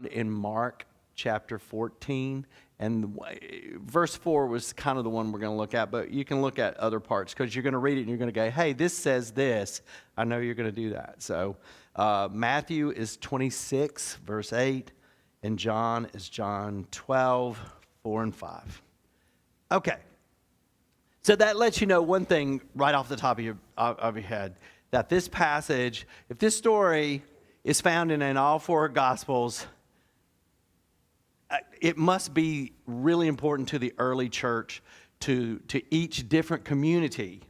in Mark chapter 14, and verse 4 was kind of the one we're going to look at, but you can look at other parts because you're going to read it and you're going to go, hey, this says this. I know you're going to do that. So Matthew is 26, verse 8, and John is John 12, 4 and 5. Okay. So that lets you know one thing right off the top of your head, that this passage, if this story is found in all four Gospels, it must be really important to the early church, to each different community.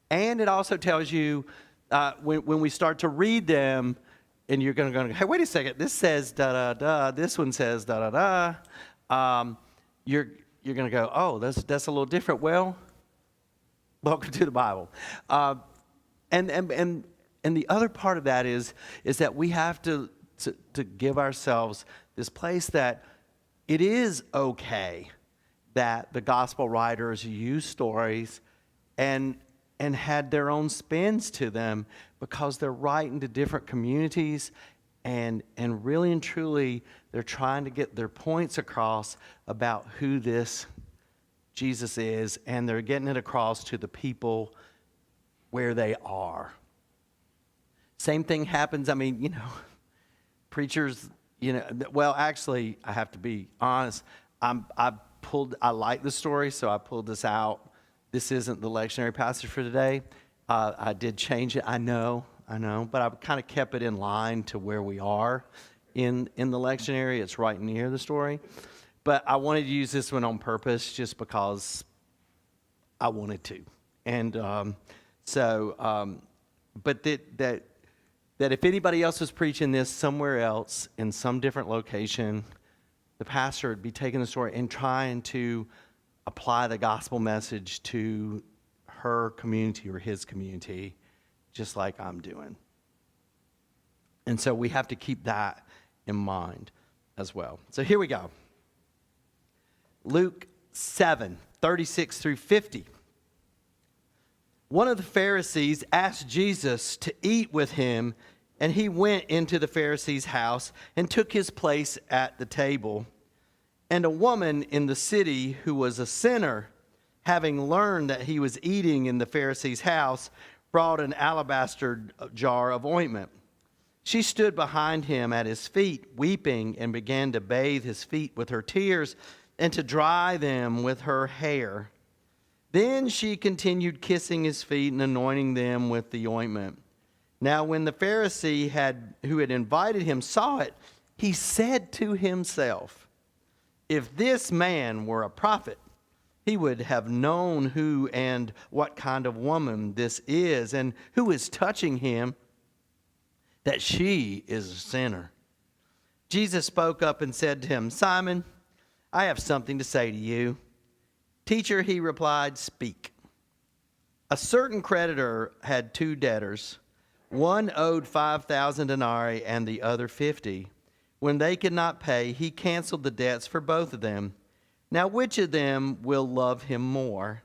And it also tells you when we start to read them, and you're going to go, hey, wait a second, this says da-da-da, this one says da-da-da. You're going to go, oh, that's a little different. Well, welcome to the Bible. And the other part of that is that we have to give ourselves this place that it is okay that the gospel writers use stories and had their own spins to them because they're writing to different communities and really and truly they're trying to get their points across about who this Jesus is, and they're getting it across to the people where they are. Same thing happens, preachers, well, actually, I have to be honest. I like the story, so I pulled this out. This isn't the lectionary passage for today. I did change it. I know, but I kind of kept it in line to where we are in the lectionary. It's right near the story. But I wanted to use this one on purpose just because I wanted to. And but that if anybody else was preaching this somewhere else in some different location, the pastor would be taking the story and trying to apply the gospel message to her community or his community, just like I'm doing. And so we have to keep that in mind as well. So here we go. Luke 7, 36 through 50. One of the Pharisees asked Jesus to eat with him, and he went into the Pharisee's house and took his place at the table. And a woman in the city who was a sinner, having learned that he was eating in the Pharisee's house, brought an alabaster jar of ointment. She stood behind him at his feet, weeping, and began to bathe his feet with her tears and to dry them with her hair. Then she continued kissing his feet and anointing them with the ointment. Now when the Pharisee who had invited him saw it, he said to himself, if this man were a prophet, he would have known who and what kind of woman this is and who is touching him, that she is a sinner. Jesus spoke up and said to him, Simon, I have something to say to you. Teacher, he replied, speak. A certain creditor had two debtors. One owed 5,000 denarii and the other 50. When they could not pay, he canceled the debts for both of them. Now which of them will love him more?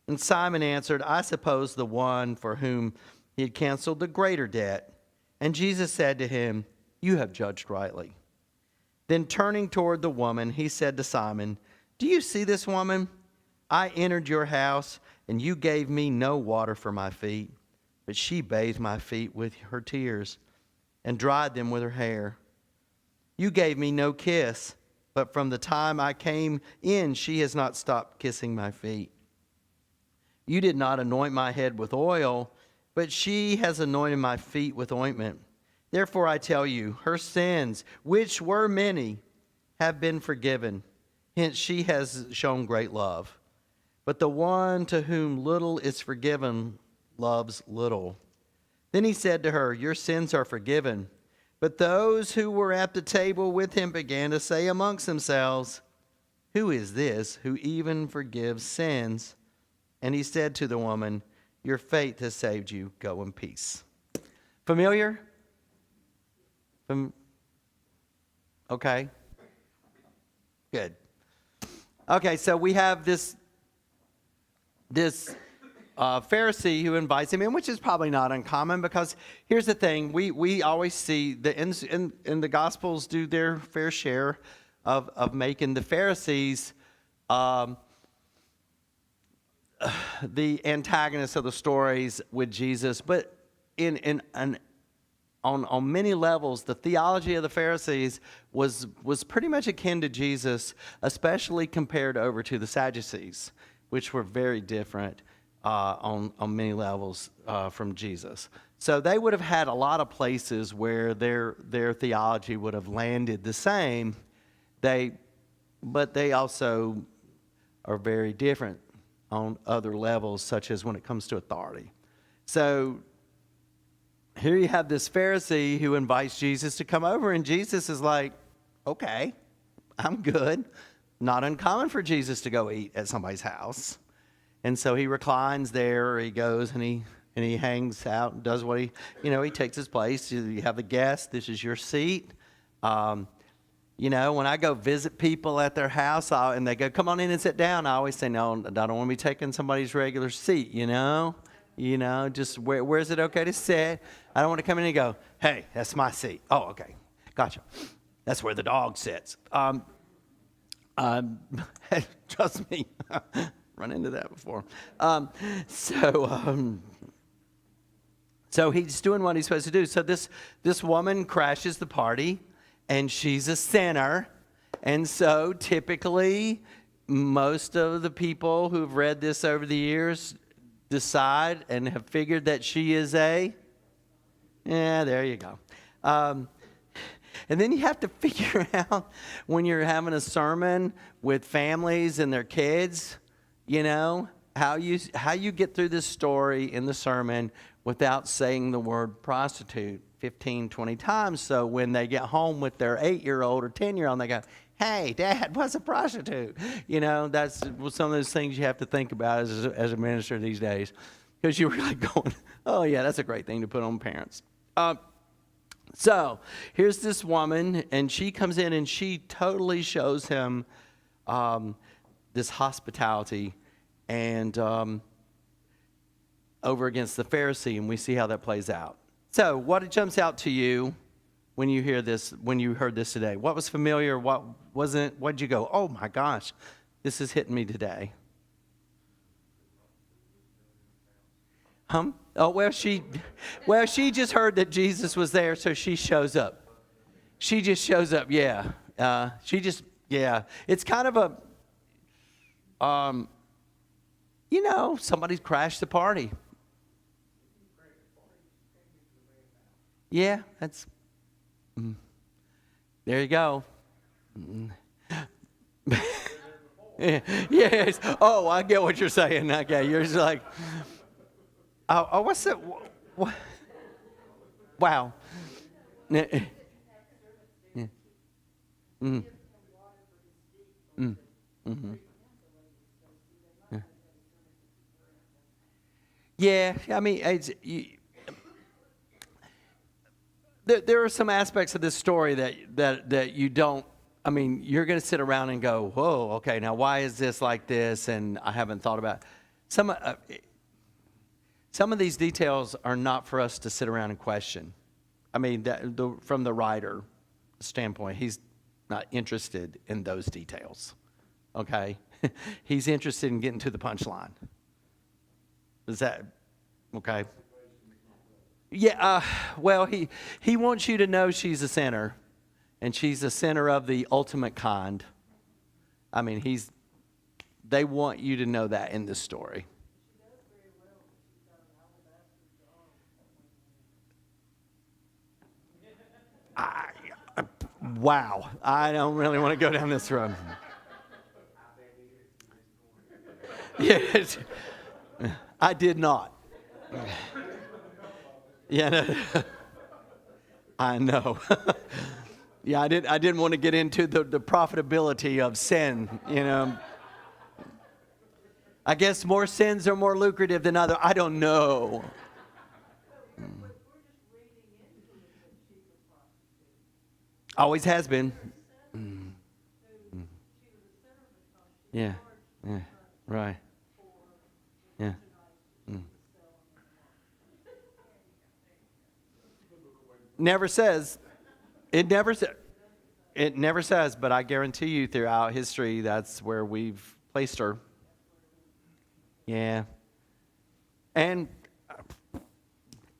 And Simon answered, I suppose the one for whom he had canceled the greater debt. And Jesus said to him, you have judged rightly. Then turning toward the woman, he said to Simon, do you see this woman? I entered your house, and you gave me no water for my feet, but she bathed my feet with her tears and dried them with her hair. You gave me no kiss, but from the time I came in, she has not stopped kissing my feet. You did not anoint my head with oil, but she has anointed my feet with ointment. Therefore I tell you, her sins, which were many, have been forgiven. Hence she has shown great love. But the one to whom little is forgiven loves little. Then he said to her, your sins are forgiven. But those who were at the table with him began to say amongst themselves, who is this who even forgives sins? And he said to the woman, your faith has saved you. Go in peace. Familiar? Okay. Good. Okay, so we have this Pharisee who invites him in, which is probably not uncommon because here's the thing: we always see in the Gospels do their fair share of making the Pharisees the antagonists of the stories with Jesus, but on many levels, the theology of the Pharisees was pretty much akin to Jesus, especially compared over to the Sadducees, which were very different on many levels from Jesus. So they would have had a lot of places where their theology would have landed the same. But they also are very different on other levels, such as when it comes to authority. So here you have this Pharisee who invites Jesus to come over, and Jesus is like, okay, I'm good. Not uncommon for Jesus to go eat at somebody's house. And so he reclines there, or he goes and he hangs out and does what he takes his place. You have a guest, this is your seat. When I go visit people at their house and they go, come on in and sit down, I always say, no, I don't want to be taking somebody's regular seat, just where is it okay to sit? I don't want to come in and go, hey, that's my seat. Oh, okay, gotcha. That's where the dog sits. Trust me, run into that before. So he's doing what he's supposed to do. So this woman crashes the party, and she's a sinner. And so typically, most of the people who've read this over the years decide and have figured that she is there you go. And then you have to figure out when you're having a sermon with families and their kids, how you get through this story in the sermon without saying the word prostitute 15, 20 times. So when they get home with their 8-year-old or 10-year-old, they go, hey, Dad, what's a prostitute? That's some of those things you have to think about as a minister these days. Because you were like going, oh, yeah, that's a great thing to put on parents. So here's this woman, and she comes in, and she totally shows him this hospitality and over against the Pharisee, and we see how that plays out. So what jumps out to you when you hear this, when you heard this today? What was familiar? What wasn't? What did you go, oh my gosh, this is hitting me today? Oh, well, she just heard that Jesus was there, so she shows up. She just shows up, yeah. It's kind of a, somebody's crashed the party. Yeah, that's, there you go. Yes. Oh, I get what you're saying. Okay, you're just like, oh, what's that? Wow. Yeah. Mm. Mm. Mm-hmm. Yeah, I mean, there are some aspects of this story that you don't. I mean, you're going to sit around and go, "Whoa, okay, now why is this like this?" And I haven't thought about some of these details are not for us to sit around and question. I mean, from the writer standpoint, he's not interested in those details. Okay, he's interested in getting to the punchline. Is that okay? Yeah. Well, he wants you to know she's a sinner, and she's a sinner of the ultimate kind. I mean, they want you to know that in this story. Wow. I don't really want to go down this road. Yes. I did not. Yeah, no. I know. Yeah, I didn't want to get into the profitability of sin, I guess more sins are more lucrative than other. I don't know. Always has been. Yeah. Yeah. Right. Yeah. Never says. It never says. It never says, but I guarantee you throughout history, that's where we've placed her. Yeah. And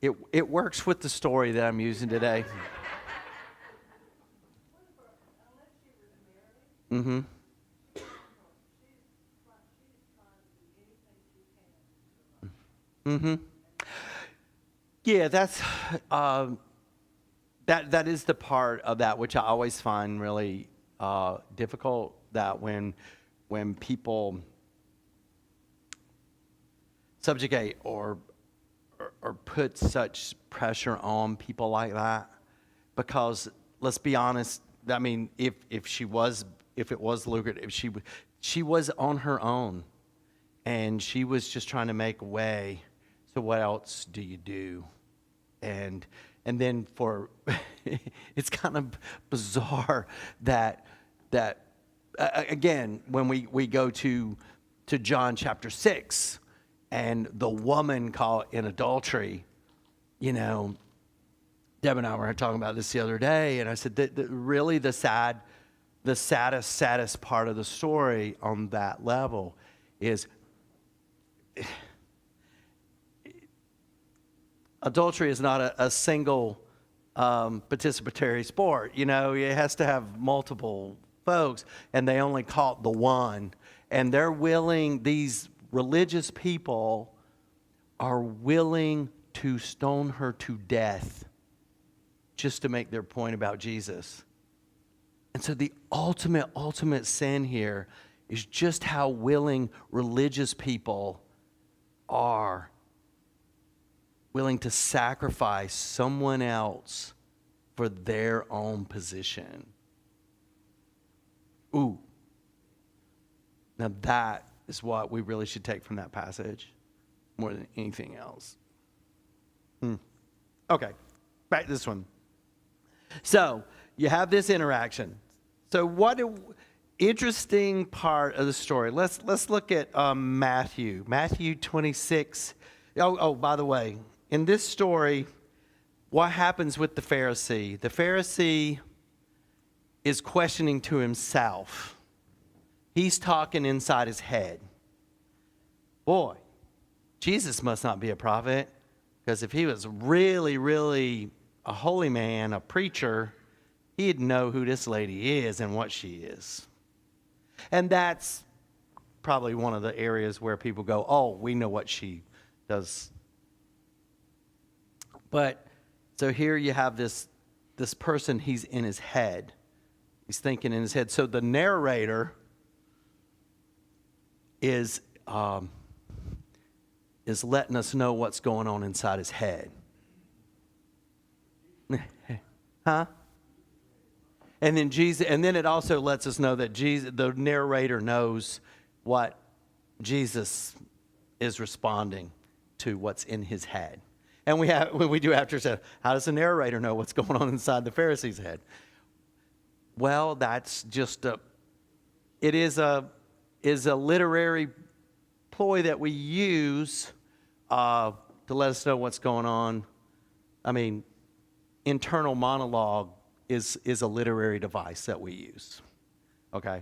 it works with the story that I'm using today. Mm-hmm. Mm-hmm. Yeah, that's that is the part of that which I always find really difficult. That when people subjugate or put such pressure on people like that, because let's be honest. I mean, if it was lucrative, she was on her own, and she was just trying to make a way. So what else do you do? And then for it's kind of bizarre that again when we go to John chapter 6 and the woman caught in adultery, you know, Deb and I were talking about this the other day, and I said that really the saddest part of the story on that level is adultery is not a single participatory sport. You know, it has to have multiple folks, and they only caught the one. And they're willing, these religious people are willing to stone her to death just to make their point about Jesus. And so the ultimate sin here is just how willing religious people are willing to sacrifice someone else for their own position. Ooh. Now that is what we really should take from that passage more than anything else. Okay, back to this one. So you have this interaction. So interesting part of the story. Let's look at Matthew 26. Oh, by the way, in this story, what happens with the Pharisee? The Pharisee is questioning to himself. He's talking inside his head. Boy, Jesus must not be a prophet, because if he was really, really a holy man, a preacher, he'd know who this lady is and what she is. And that's probably one of the areas where people go, oh, we know what she does. But so here you have this person, he's in his head. He's thinking in his head. So the narrator is letting us know what's going on inside his head. Huh? And then Jesus, and then it also lets us know that Jesus, the narrator knows what Jesus is responding to what's in his head. And we do have to say, how does the narrator know what's going on inside the Pharisee's head? Well, that's just it is a literary ploy that we use to let us know what's going on. I mean, internal monologue is a literary device that we use. Okay?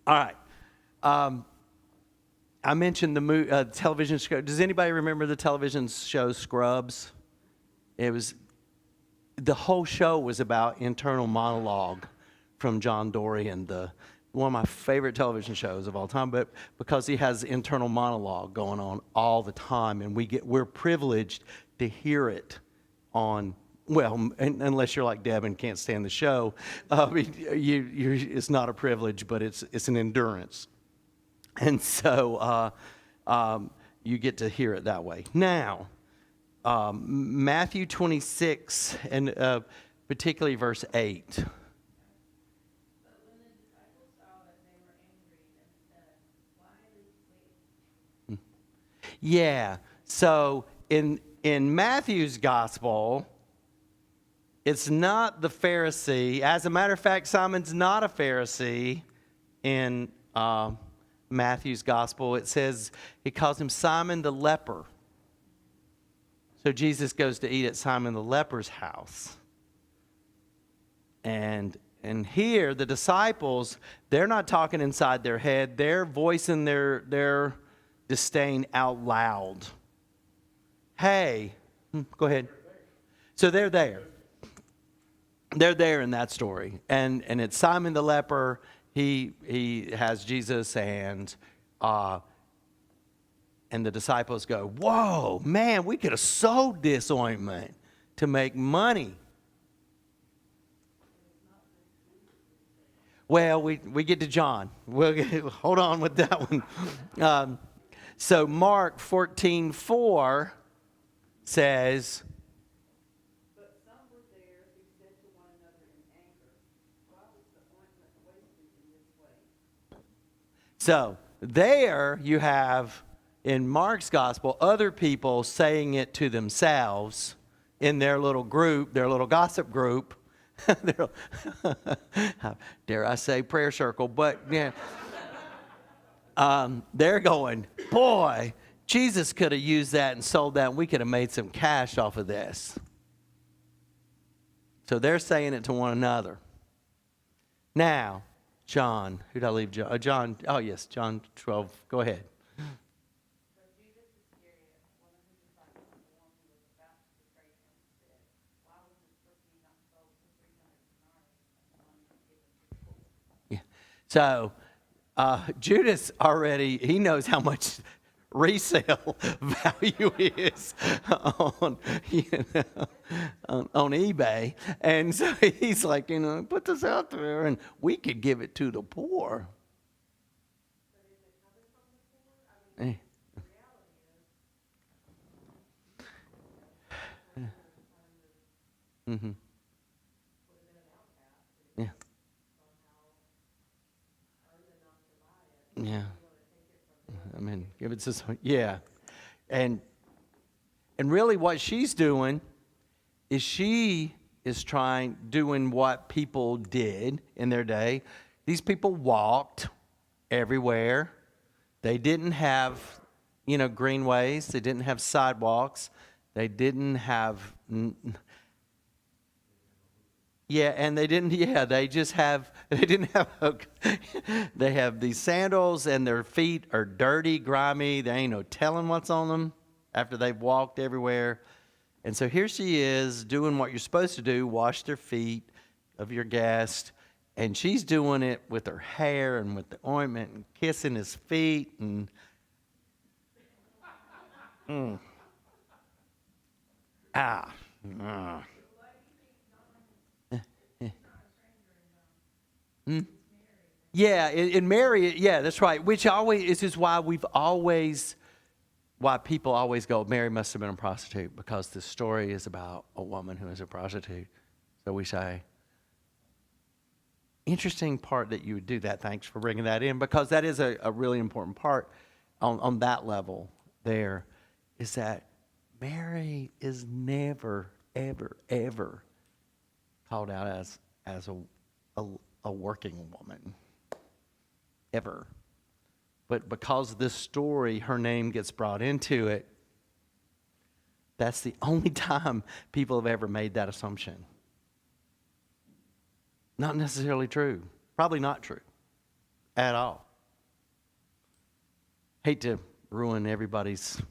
All right. I mentioned the television show. Does anybody remember the television show Scrubs? The whole show was about internal monologue from John Dorian, one of my favorite television shows of all time, but because he has internal monologue going on all the time, and we're privileged to hear it on, well, unless you're like Deb and can't stand the show, it's not a privilege, but it's an endurance. And so you get to hear it that way. Now, Matthew 26, and particularly verse 8. Yeah. So in Matthew's gospel, it's not the Pharisee. As a matter of fact, Simon's not a Pharisee in Matthew's gospel. It says he calls him Simon the leper. So Jesus goes to eat at Simon the leper's house. And here the disciples, they're not talking inside their head. They're voicing their disdain out loud. Hey, go ahead. So they're there. They're there in that story. And it's Simon the leper. He has Jesus, and the disciples go, whoa, man, we could have sold this ointment to make money. Well, we get to John. Hold on with that one. So Mark 14:4 says, but some were there who said to one another in anger, why was the ointment wasted in this way? so there you have in Mark's gospel other people saying it to themselves in their little group, their little gossip group. Dare I say prayer circle, but yeah. They're going, boy, Jesus could have used that and sold that, and we could have made some cash off of this. So they're saying it to one another. Now, John, who did I leave? John, oh yes, John 12. Go ahead. So Judas already, he knows how much resale value is on, on eBay. And so he's like, put this out there and we could give it to the poor. Mm-hmm. Yeah. Yeah. I mean, give it to some, yeah. And really what she's doing is she is doing what people did in their day. These people walked everywhere. They didn't have, greenways. They didn't have sidewalks. They didn't have, they have these sandals and their feet are dirty, grimy. There ain't no telling what's on them after they've walked everywhere. And so here she is doing what you're supposed to do, wash their feet of your guest. And she's doing it with her hair and with the ointment and kissing his feet and Yeah, in Mary, yeah, that's right. Which always is why people always go, Mary must have been a prostitute, because this story is about a woman who is a prostitute. So we say, interesting part that you would do that. Thanks for bringing that in, because that is a really important part on that level there, is that Mary is never, ever, ever called out as a working woman. Ever. But because of this story, her name gets brought into it. That's the only time people have ever made that assumption. Not necessarily true. Probably not true at all. Hate to ruin everybody's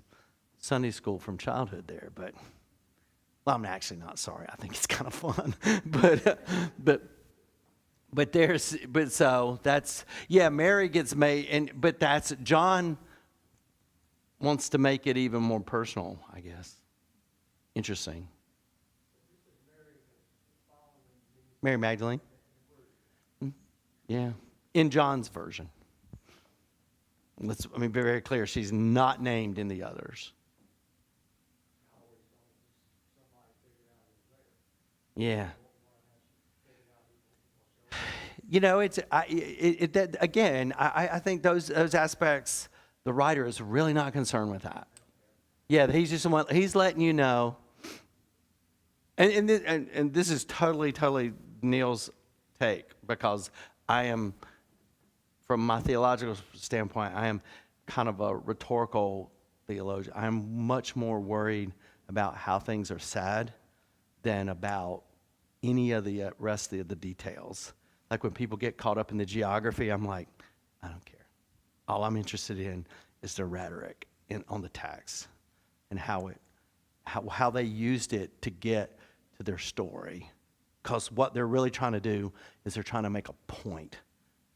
Sunday school from childhood there, but well, I'm actually not sorry. I think it's kind of fun. But so that's, Mary gets made, but that's, John wants to make it even more personal, I guess. Interesting. Mary Magdalene? Yeah. In John's version. Let me be very clear. She's not named in the others. Yeah. I think those aspects, the writer is really not concerned with that. Yeah, he's letting you know. And this is totally Neil's take, because I am, from my theological standpoint, I am kind of a rhetorical theologian. I am much more worried about how things are said than about any of the rest of the details. Like when people get caught up in the geography, I'm like, I don't care. All I'm interested in is the rhetoric on the text and how they used it to get to their story. Because what they're really trying to do is they're trying to make a point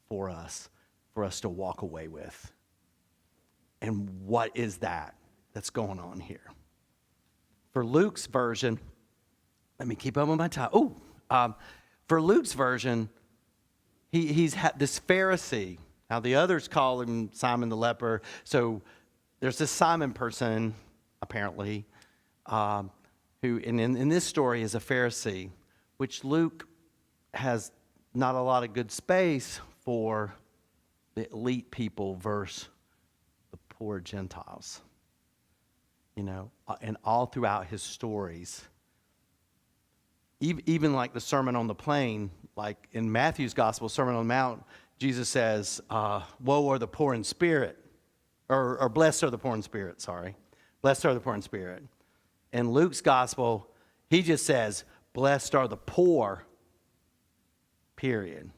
for us to walk away with. And what is that's going on here? For Luke's version, let me keep up with my time. For Luke's version, he's had this Pharisee. Now the others call him Simon the leper. So there's this Simon person, apparently, who in this story is a Pharisee, which Luke has not a lot of good space for the elite people versus the poor Gentiles. And all throughout his stories, even like the Sermon on the Plain, like in Matthew's Gospel, Sermon on the Mount, Jesus says, woe are the poor in spirit, or blessed are the poor in spirit, sorry. Blessed are the poor in spirit. In Luke's Gospel, he just says, blessed are the poor, period.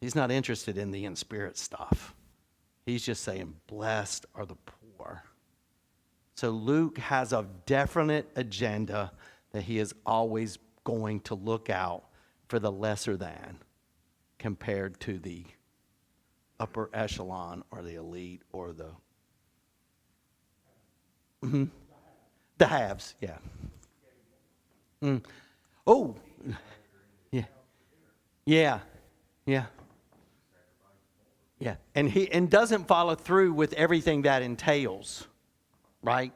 He's not interested in the in-spirit stuff. He's just saying, blessed are the poor. So Luke has a definite agenda that he is always going to look out for the lesser than compared to the upper echelon or the elite or the haves, yeah. Oh, yeah, yeah, yeah. Yeah, and doesn't follow through with everything that entails, right?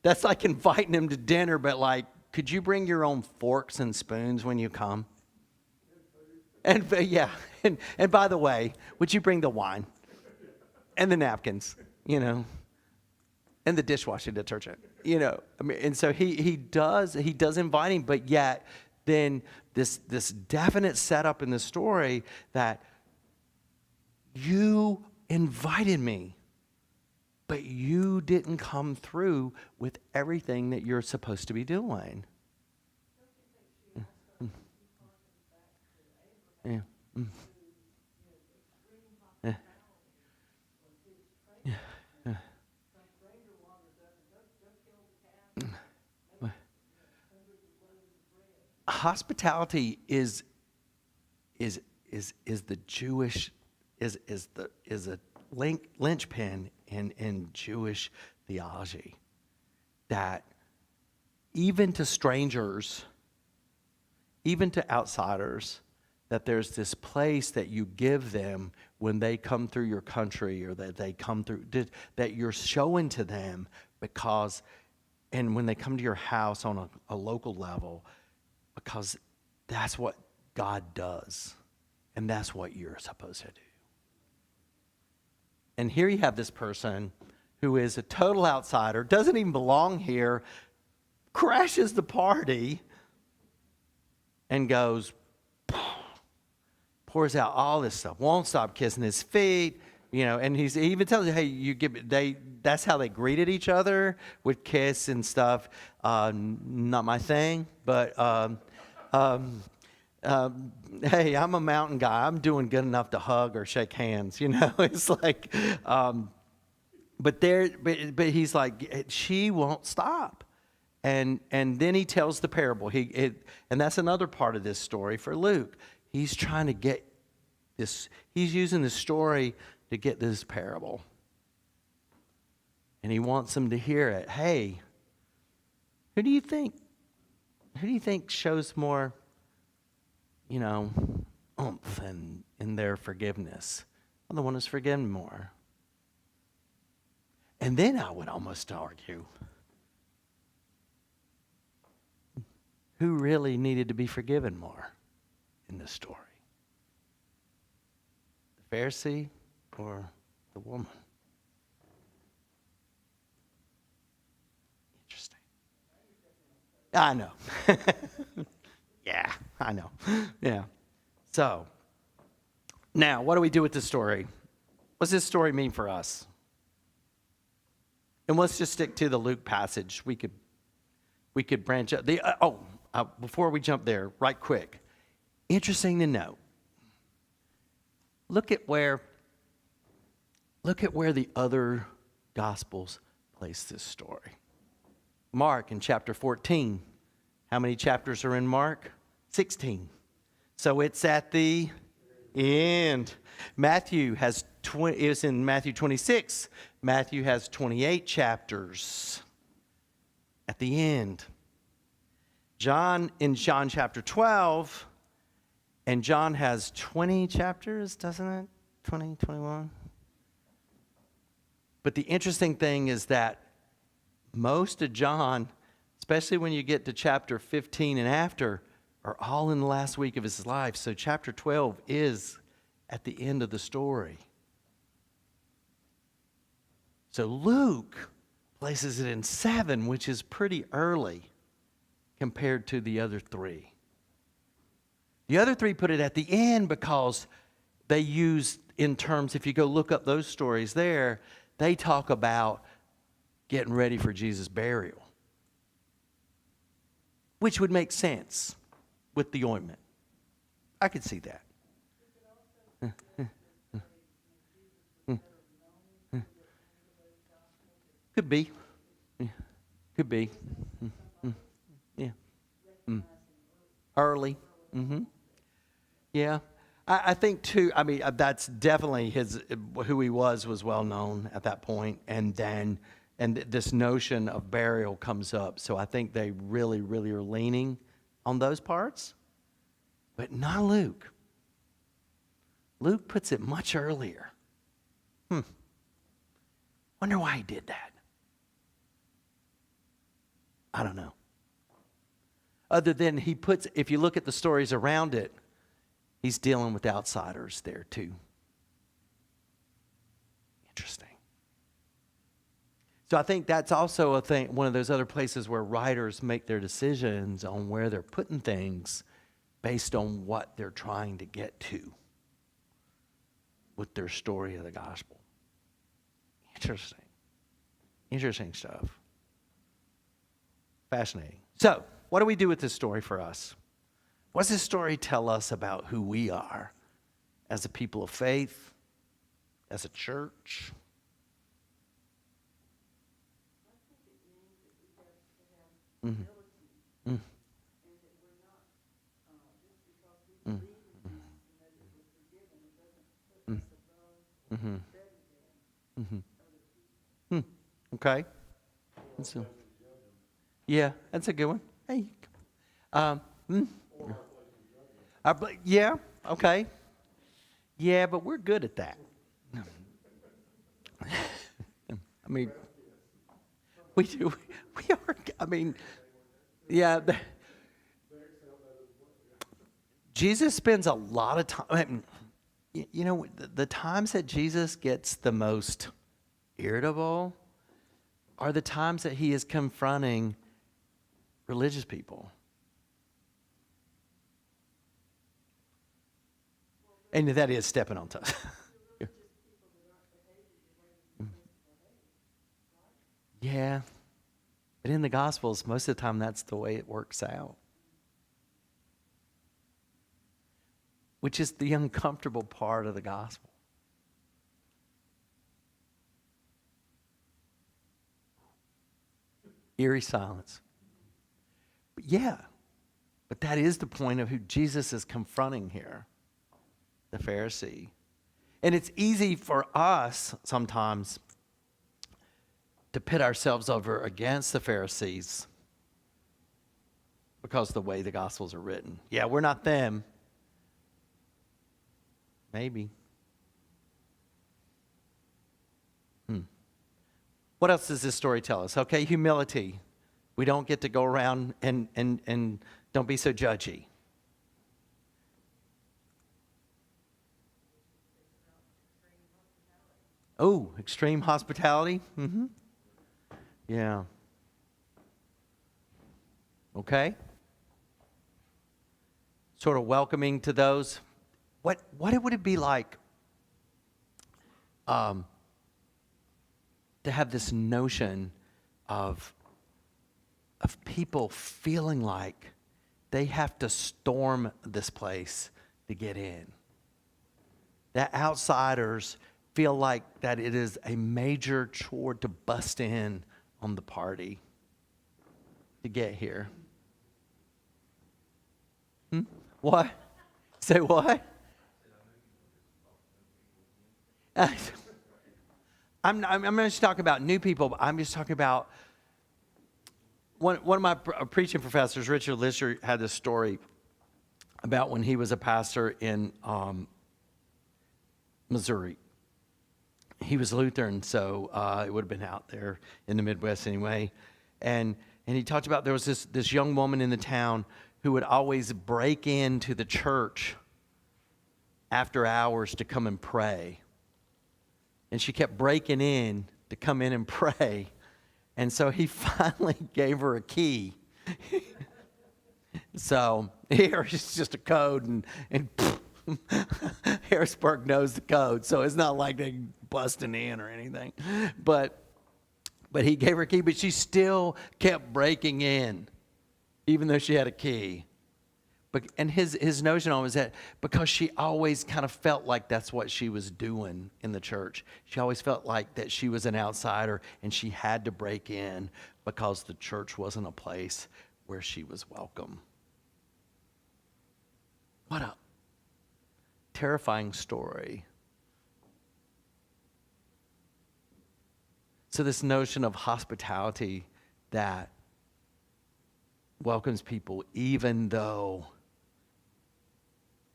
That's like inviting him to dinner, but like, could you bring your own forks and spoons when you come? And yeah, and by the way, would you bring the wine and the napkins, and the dishwashing detergent, I mean, and so he does invite him, but yet then this definite setup in the story that you invited me, but you didn't come through with everything that you're supposed to be doing. Yeah. Mm. Yeah. Yeah. Yeah. Hospitality is the Jewish is a linchpin in Jewish theology, that even to strangers, even to outsiders, that there's this place that you give them when they come through your country, or that they come through, that you're showing to them, and when they come to your house on a local level, because that's what God does, and that's what you're supposed to do. And here you have this person who is a total outsider, doesn't even belong here, crashes the party, and goes, pours out all this stuff, won't stop kissing his feet, and he even tells you, hey, that's how they greeted each other, with kiss and stuff. Not my thing, but hey, I'm a mountain guy. I'm doing good enough to hug or shake hands. It's like, but he's like, she won't stop, and then he tells the parable. And that's another part of this story for Luke. He's trying to get this. He's using this story to get this parable, and he wants them to hear it. Hey, who do you think shows more, oomph in their forgiveness? Well, the one who's forgiven more. And then I would almost argue, who really needed to be forgiven more in this story? The Pharisee or the woman? Interesting. I know. Yeah, I know. Yeah. So, now, what do we do with this story? What's this story mean for us? And let's just stick to the Luke passage. We could branch out. Before we jump there, right quick. Interesting to note. Look at where the other Gospels place this story. Mark in chapter 14. How many chapters are in Mark? 16. So it's at the end. Matthew has it's in Matthew 26. Matthew has 28 chapters at the end. John in John chapter 12, and John has 20 chapters, doesn't it? 20, 21. But the interesting thing is that most of John, especially when you get to chapter 15 and after, are all in the last week of his life. So chapter 12 is at the end of the story. So Luke places it in 7, which is pretty early compared to the other 3. The other 3 put it at the end because they use, in terms, if you go look up those stories there, they talk about getting ready for Jesus' burial, which would make sense with the ointment. I could see that. Could be. Could be. Yeah. Early. Yeah. I think too, I mean, that's definitely who he was well known at that point. And this notion of burial comes up. So I think they really, really are leaning on those parts. But not Luke. Luke puts it much earlier. Wonder why he did that. I don't know. Other than he puts, if you look at the stories around it, he's dealing with outsiders there too. Interesting. So I think that's also a thing, one of those other places where writers make their decisions on where they're putting things based on what they're trying to get to with their story of the gospel. Interesting. Interesting stuff. Fascinating. So, what do we do with this story for us? What does this story tell us about who we are as a people of faith, as a church? I think it means that we have to have humility, and that we're not, just because we believe in Jesus and that it was forgiven, it doesn't put us above or better than other people. Okay. Yeah, that's a good one. Hey. Yeah, okay. Yeah, but we're good at that. I mean, we do. We are. I mean, yeah. Jesus spends a lot of time. I mean, you know, the times that Jesus gets the most irritable are the times that he is confronting religious people. And that is stepping on toes. Yeah. But in the Gospels, most of the time, that's the way it works out. Which is the uncomfortable part of the gospel. Eerie silence. But yeah, but that is the point of who Jesus is confronting here, the Pharisee. And it's easy for us sometimes to pit ourselves over against the Pharisees because of the way the Gospels are written. Yeah, we're not them. Maybe. What else does this story tell us? Okay, humility. We don't get to go around and don't be so judgy. Oh, extreme hospitality? Mm-hmm. Yeah. Okay. Sort of welcoming to those. What would it be like to have this notion of people feeling like they have to storm this place to get in. That outsiders feel like that it is a major chore to bust in on the party to get here. What? Say what? I'm not just talking about new people, but I'm just talking about one of my preaching professors, Richard Lisher, had this story about when he was a pastor in Missouri. He was Lutheran, so it would have been out there in the Midwest anyway. And he talked about there was this young woman in the town who would always break into the church after hours to come and pray. And she kept breaking in to come in and pray. And so he finally gave her a key. So here it's just a code, and Harrisburg knows the code. So it's not like they busting in or anything. But he gave her a key, but she still kept breaking in, even though she had a key. And his notion on was that because she always kind of felt like that's what she was doing in the church. She always felt like that she was an outsider and she had to break in because the church wasn't a place where she was welcome. What a terrifying story. So this notion of hospitality that welcomes people even though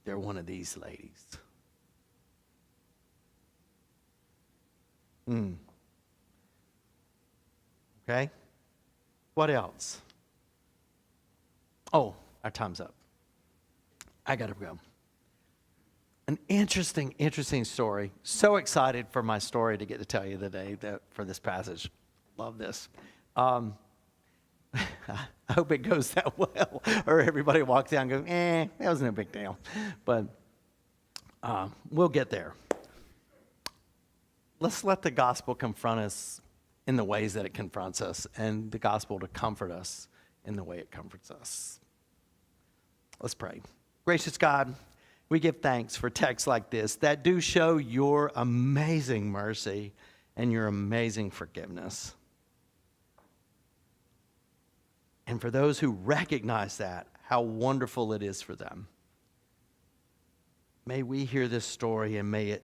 they're one of these ladies. Okay? What else? Oh, our time's up. I gotta go. An interesting story. So excited for my story to get to tell you today for this passage. Love this. I hope it goes that well, or everybody walks out and goes, that wasn't a big deal. But we'll get there. Let's let the gospel confront us in the ways that it confronts us, and the gospel to comfort us in the way it comforts us. Let's pray. Gracious God, we give thanks for texts like this that do show your amazing mercy and your amazing forgiveness. And for those who recognize that, how wonderful it is for them. May we hear this story and may it